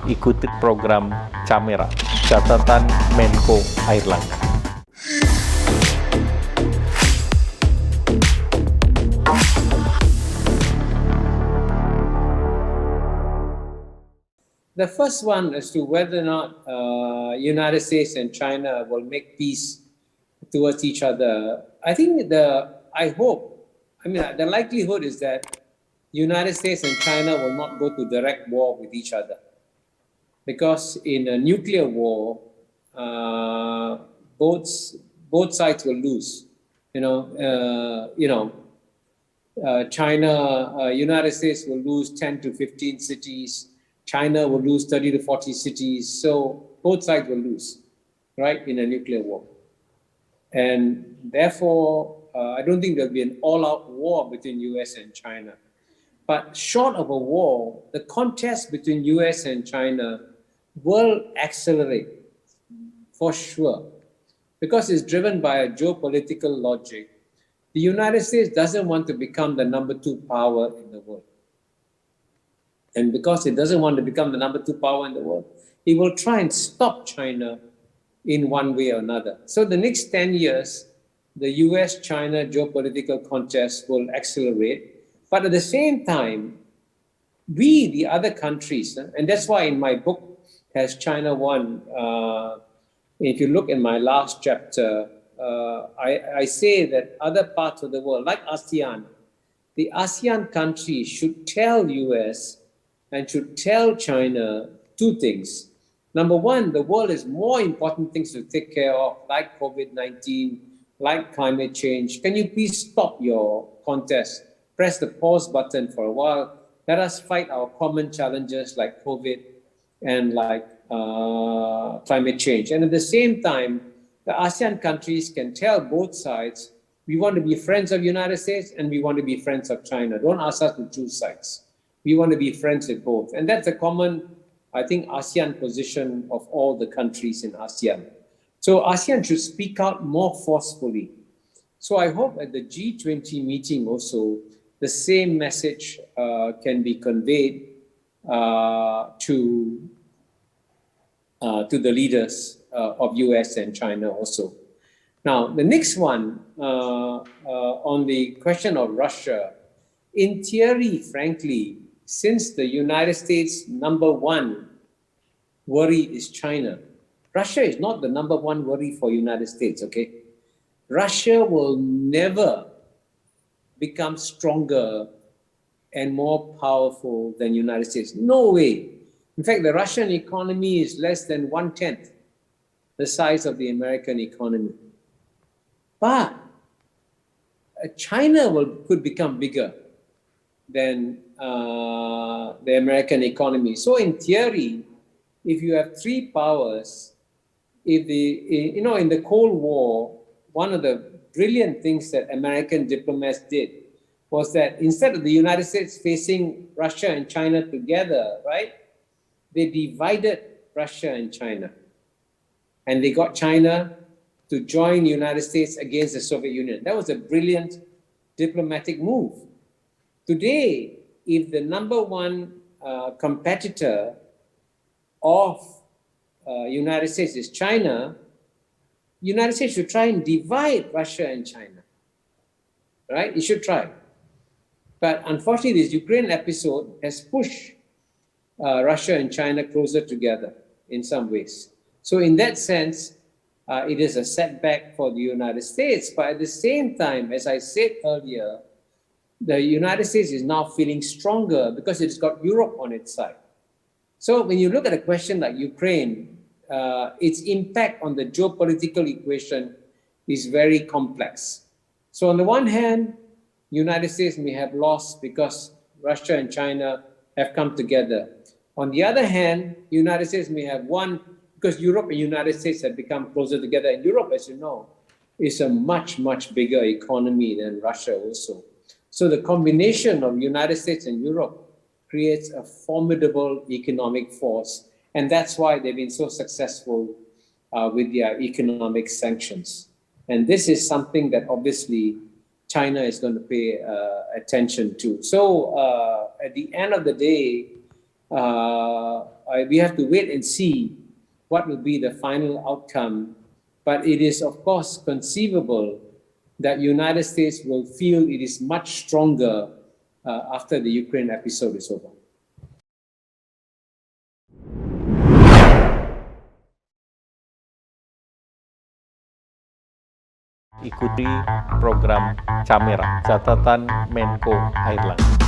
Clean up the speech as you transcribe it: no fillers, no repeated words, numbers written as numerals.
ikuti program Camera, catatan Menko Airlangga. The first one as to whether or not United States and China will make peace towards each other. I think the likelihood is that United States and China will not go to direct war with each other, because in a nuclear war, both sides will lose. United States will lose 10 to 15 cities. China will lose 30 to 40 cities. So both sides will lose, right, in a nuclear war. And therefore, I don't think there'll be an all-out war between US and China. But short of a war, the contest between US and China will accelerate, for sure, because it's driven by a geopolitical logic. The United States doesn't want to become the number 2 power in the world. And because it doesn't want to become the number 2 power in the world, it will try and stop China in one way or another. So the next 10 years, the US-China geopolitical contest will accelerate. But at the same time, we, the other countries, and that's why in my book, Has China Won? If you look in my last chapter, I say that other parts of the world, like ASEAN, the ASEAN countries should tell US and should tell China 2 things. Number one, the world has more important things to take care of, like COVID-19, like climate change. Can you please stop your contest? Press the pause button for a while. Let us fight our common challenges like COVID and like climate change. And at the same time, the ASEAN countries can tell both sides, we want to be friends of the United States and we want to be friends of China. Don't ask us to choose sides. We want to be friends with both. And that's a common, I think, ASEAN position of all the countries in ASEAN. So ASEAN should speak out more forcefully. So I hope at the G20 meeting also, the same message can be conveyed to the leaders of US and China also. Now, the next one, on the question of Russia, in theory, frankly, since the United States' number 1 worry is China, Russia is not the number 1 worry for United States, okay? Russia will never become stronger and more powerful than United States. No way. In fact, the Russian economy is less than 1/10 the size of the American economy. But China could become bigger than the American economy. So in theory, if you have 3 powers, in the Cold War, one of the brilliant things that American diplomats did was that instead of the United States facing Russia and China together, right, they divided Russia and China. And they got China to join the United States against the Soviet Union. That was a brilliant diplomatic move. Today, if the number 1 competitor of United States is China, United States should try and divide Russia and China, right? It should try. But unfortunately, this Ukraine episode has pushed Russia and China closer together in some ways. So in that sense, it is a setback for the United States. But at the same time, as I said earlier, the United States is now feeling stronger because it's got Europe on its side. So when you look at a question like Ukraine, its impact on the geopolitical equation is very complex. So on the one hand, United States may have lost because Russia and China have come together. On the other hand, United States may have won because Europe and United States have become closer together. And Europe, as you know, is a much, much bigger economy than Russia also. So the combination of United States and Europe creates a formidable economic force. And that's why they've been so successful with their economic sanctions. And this is something that obviously China is going to pay attention to. So at the end of the day, we have to wait and see what will be the final outcome. But it is, of course, conceivable that United States will feel it is much stronger after the Ukraine episode is over. Ikuti program Camera, catatan Menko Airlangga.